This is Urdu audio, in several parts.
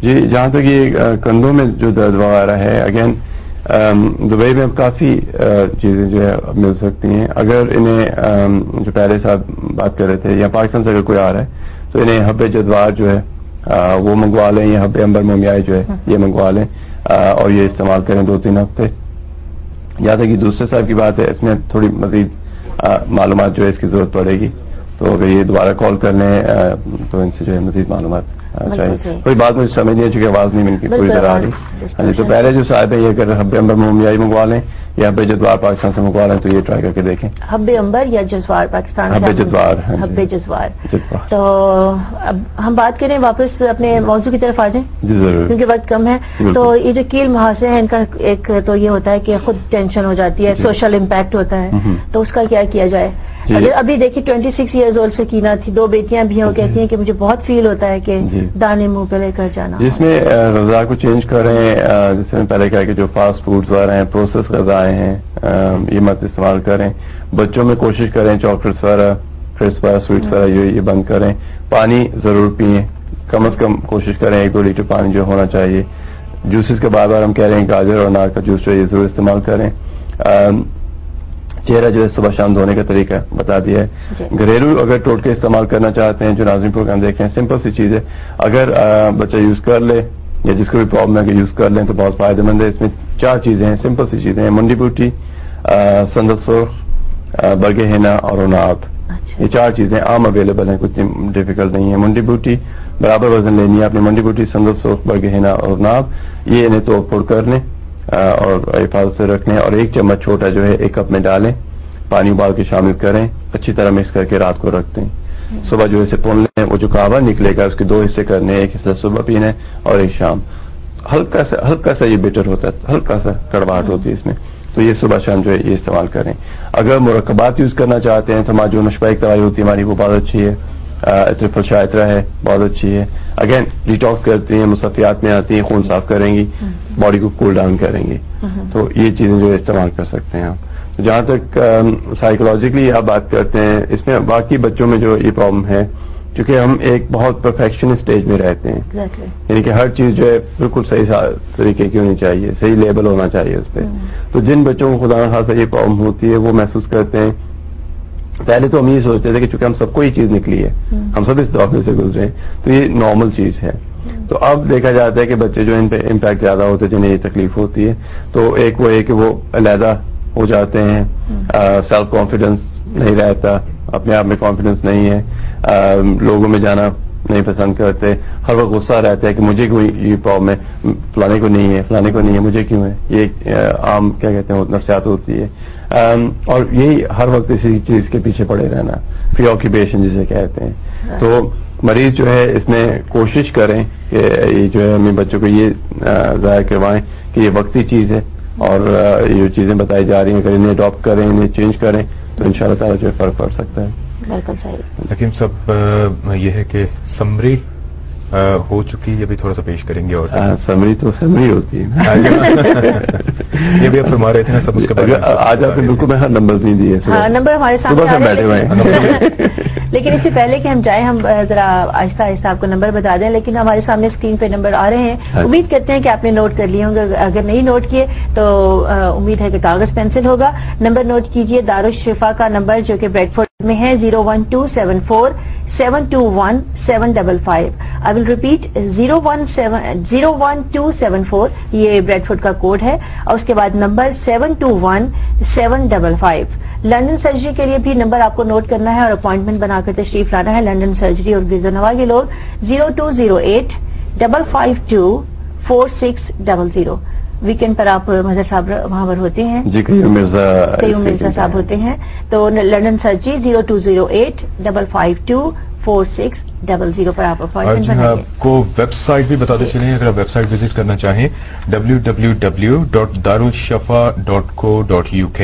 جی جہاں تک یہ کندھوں میں جو درد وغیرہ ہے، اگین دبئی میں اب کافی چیزیں جو ہے مل سکتی ہیں. اگر انہیں جو پہلے صاحب بات کر رہے تھے، یا پاکستان سے اگر کوئی آ رہا ہے تو انہیں حب جدوار جو ہے وہ منگوا لیں، یا حب امبر مومیائی جو ہے یہ منگوا لیں اور یہ استعمال کریں 2-3 ہفتے. یہاں تک کہ دوسرے صاحب کی بات ہے، اس میں تھوڑی مزید معلومات جو ہے اس کی ضرورت پڑے گی، تو اگر یہ دوبارہ کال کر لیں تو ان سے جو ہے مزید معلومات چاہیے. کوئی بات مجھے سمجھ نہیں ہے چونکہ آواز نہیں مل پوری طرح آ رہی. ہاں جی، تو پہلے جو صاحب ہے یہ اگر حب امبر مومیائی منگوا لیں یا حب جدوار پاکستان سے منگوا لیں تو یہ ٹرائی کر کے دیکھیں. حب امبر یا جزوار پاکستان سے؟ حب جدوار. حب جزوار. تو اب ہم بات کریں، واپس اپنے موضوع کی طرف آ جائیں. جی ضرور، کیونکہ وقت کم ہے. تو یہ جو کیل محاسے ہیں، ان کا ایک تو یہ ہوتا ہے کہ خود ٹینشن ہو جاتی ہے، سوشل امپیکٹ ہوتا ہے، تو اس کا کیا جائے؟ ابھی دیکھیے 26 ایئرز اولڈ سکینہ تھی، 2 بیٹیاں بھی ہیں، وہ کہتی ہیں کہ مجھے بہت فیل ہوتا ہے کہ دانے منہ پہ لے کر جانا. جس میں غذا کو چینج کریں، جس میں پہلے کہا کہ جو فاسٹ فوڈز وغیرہ ہیں، پروسیس غذائیں ہیں، یہ مت استعمال کریں. بچوں میں کوشش کریں چاکلیٹس وغیرہ، کرسپ وغیرہ، سویٹس وغیرہ یہ بند کریں. پانی ضرور پئیں، کم از کم کوشش کریں 1-2 لیٹر پانی جو ہونا چاہیے. جوسز کے بار ہم کہہ رہے ہیں گاجر اور انار کا جوس جو ہے یہ ضرور استعمال کریں. چہرہ جو ہے صبح شام دھونے کا طریقہ بتا دیا ہے. گھریلو اگر ٹوٹکے استعمال کرنا چاہتے ہیں جو ناظرین پروگرام دیکھ رہے ہیں، سمپل سی چیز ہے. اگر بچہ یوز کر لے یا جس کو بھی پرابلم ہے کہ یوز کر لیں تو بہت فائدہ مند ہے. اس میں 4 چیزیں ہیں، سمپل سی چیزیں ہیں: منڈی بوٹی، سندل سرخ، برگ ہینا اور عناب. یہ 4 چیزیں عام اویلیبل ہیں، کچھ ڈیفیکلٹ نہیں ہے. منڈی بوٹی برابر وزن لینی ہے اپنی منڈی بوٹی، سندل سرخ، برگ ہینا اور عناب. یہ انہیں توڑ پھوڑ کر لیں اور حفاظت سے رکھیں، اور 1 چمچ چھوٹا جو ہے 1 کپ میں ڈالیں، پانی ابال کے شامل کریں، اچھی طرح مکس کر کے رات کو رکھ دیں. صبح جو اسے پون لیں، وہ جو کعبہ نکلے گا اس کے 2 حصے کرنے، 1 حصہ صبح پینا ہے اور 1 شام. ہلکا سا یہ بیٹر ہوتا ہے، ہلکا سا کڑواہٹ ہوتی ہے اس میں، تو یہ صبح شام جو ہے یہ استعمال کریں. اگر مرکبات یوز کرنا چاہتے ہیں تو جو نشبائک دوائی ہوتی ہے ہماری وہ بہت اچھی ہے. عطر شائطرہ ہے، بہت اچھی ہے. اگین ڈیٹاکس کرتی ہیں، مصفیات میں آتی ہیں، خون صاف کریں گی، باڈی کو کول ڈاؤن کریں گی. تو یہ چیزیں جو ہے استعمال کر سکتے ہیں آپ. جہاں تک سائیکولوجیکلی آپ بات کرتے ہیں، اس میں باقی بچوں میں جو یہ پرابلم ہے، چونکہ ہم ایک بہت پرفیکشن اسٹیج میں رہتے ہیں، یعنی کہ ہر چیز جو ہے بالکل صحیح طریقے کی ہونی چاہیے، صحیح لیبل ہونا چاہیے اس پہ. تو جن بچوں کو خدا نخواستہ یہ پرابلم ہوتی ہے وہ محسوس کرتے ہیں. پہلے تو ہم یہ سوچتے تھے کہ چونکہ ہم سب کو یہ چیز نکلی ہے، ہم سب اس دور میں سے گزرے ہیں تو یہ نارمل چیز ہے. تو اب دیکھا جاتا ہے کہ بچے جو ان پہ امپیکٹ زیادہ ہوتے ہیں، جنہیں یہ تکلیف ہوتی ہے، تو ایک وہ ہے کہ وہ علیحدہ ہو جاتے ہیں، سیلف کانفیڈنس نہیں رہتا، اپنے آپ میں کانفیڈنس نہیں ہے، لوگوں میں جانا نہیں پسند کرتے، ہر وقت غصہ رہتا ہے کہ مجھے کوئی یہ پرابلم ہے، فلانے کو نہیں ہے، فلانے کو نہیں ہے، مجھے کیوں ہے. یہ عام کیا کہتے ہیں نفسیات ہوتی ہے. اور یہی ہر وقت اسی چیز کے پیچھے پڑے رہنا، فری آکیوپیشن جسے کہتے ہیں. تو مریض جو ہے اس میں کوشش کریں کہ یہ جو ہے اپنے بچوں کو یہ ظاہر کروائیں کہ یہ وقتی چیز ہے، اور یہ چیزیں بتائی جا رہی ہیں اگر انہیں اڈاپٹ کریں، انہیں چینج کریں تو انشاءاللہ تعالیٰ جو ہے فرق پڑ سکتا ہے. بالکل صحیح. حکیم صاحب یہ ہے کہ سمری ہو چکی، یہ بھی تھوڑا سا پیش کریں گے. اور سمری تو سمری ہوتی ہے، یہ بھی آپ فرما رہے تھے نا سب اس کے بارے میں. آج آپ نے بالکل میں ہر نمبر نہیں دیے، نمبر ہمارے صبح سے بیٹھے ہوئے ہیں. لیکن اس سے پہلے کہ ہم جائیں، ہم ذرا آہستہ آہستہ آپ کو نمبر بتا دیں. لیکن ہمارے سامنے اسکرین پہ نمبر آ رہے ہیں، امید کرتے ہیں کہ آپ نے نوٹ کر لیے ہوں گے. اگر نہیں نوٹ کیے تو امید ہے کہ کاغذ پینسل ہوگا. نمبر نوٹ کیجئے، دارالشفا کا نمبر جو کہ بریڈ فورڈ میں ہے 01274 721 755. I will repeat 01274. یہ بریڈ فورڈ کا کوڈ ہے، اور اس کے بعد نمبر 721 755. لندن سرجری کے لیے بھی نمبر آپ کو نوٹ کرنا ہے اور اپوائنٹمنٹ بنا کر تشریف لانا ہے. لندن سرجری اور گرد و نواح کے لوگ 0208 552 4600. ویکینڈ پر آپ مظہر صاحب وہاں پر ہوتے ہیں؟ جی، قیوم مرزا صاحب ہوتے ہیں. تو لندن سرجری 0208 552 4600 پر آپ اپوائنٹمنٹ بنائیں. آپ کو ویب سائٹ بھی بتاتے چلیں، اگر آپ ویب سائٹ وزٹ کرنا چاہیں www.darulshafa.co.uk.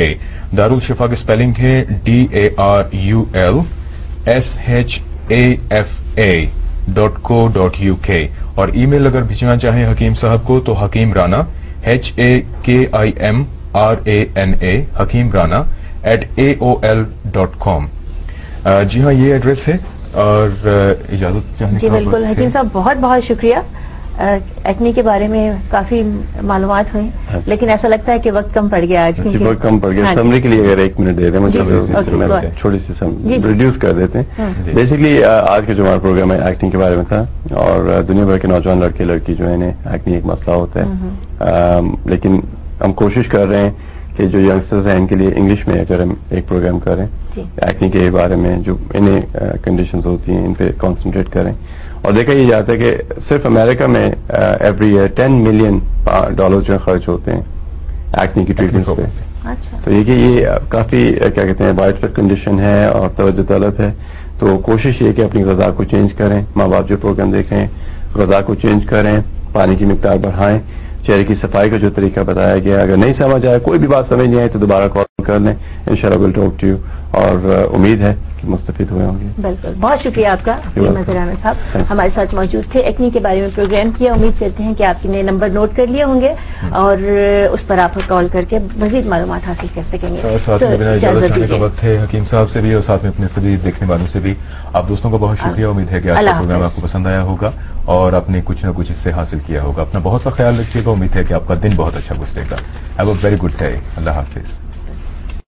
دارالشفا کی سپیلنگ ہے DARULSHAFA.co.uk. اور ای میل اگر بھیجنا چاہیں حکیم صاحب کو تو حکیم رانا HAKIMRANA حکیم رانا @AOL.com. جی ہاں، یہ ایڈریس ہے. اور اجازت چاہنے جی بالکل حکیم صاحب، بہت بہت شکریہ. ایکنی کے بارے میں کافی معلومات ہوئی لیکن ایسا لگتا ہے کہ وقت کم پڑ گیا آج وقت کم پڑ گیا. سمری کے لیے اگر 1 منٹ دے دیں چھوٹی سی ریڈیوس کر دیتے ہیں. بیسکلی آج کا جو ہمارا پروگرام ہے ایکٹنگ کے بارے میں تھا اور دنیا بھر کے نوجوان لڑکے لڑکی جو ہیں ایکنگ ایک مسئلہ ہوتا ہے لیکن ہم کوشش کر رہے ہیں کہ جو ینگسٹرز ہیں ان کے لیے انگلش میں اگر ہم ایک پروگرام کریں ایکنگ کے بارے میں جو انہیں کنڈیشنز ہوتی ہیں ان پہ کانسنٹریٹ کریں. اور دیکھا یہ جاتا ہے کہ صرف امریکہ میں ایوری ایئر $10 ملین جو خرچ ہوتے ہیں ایکنی کی ٹریٹمنٹس پہ. تو یہ کہ یہ کافی کیا کہتے ہیں وائڈ اسپریڈ کنڈیشن ہے اور توجہ طلب ہے. تو کوشش یہ کہ اپنی غذا کو چینج کریں. ماں باپ جو پروگرام دیکھیں غذا کو چینج کریں, پانی کی مقدار بڑھائیں, چہرے کی صفائی کا جو طریقہ بتایا گیا اگر نہیں سمجھ آئے کوئی بھی بات سمجھ نہیں آئے تو دوبارہ کال کر لیں. انشاءاللہ we'll talk to you اور امید ہے کہ مستفید ہوئے ہوں گے. بالکل بہت شکریہ آپ کا مظہر احمد صاحب ہمارے ساتھ موجود تھے. ایکنی کے بارے میں پروگرام کیا. امید کرتے ہیں کہ آپ نے نمبر نوٹ کر لیے ہوں گے اور اس پر آپ کال کر کے مزید معلومات حاصل کر سکیں گے. اجازت کا وقت ہے حکیم صاحب سے بھی اور ساتھ میں اپنے سبھی دیکھنے والوں سے بھی آپ دوستوں کا بہت شکریہ. امید ہے کہ آج کا پروگرام آپ کو پسند آیا ہوگا اور آپ نے کچھ نہ کچھ اس سے حاصل کیا ہوگا. اپنا بہت سا خیال رکھیے گا. امید ہے کہ آپ کا دن بہت اچھا گزرے گا. Have a very good day. اللہ حافظ.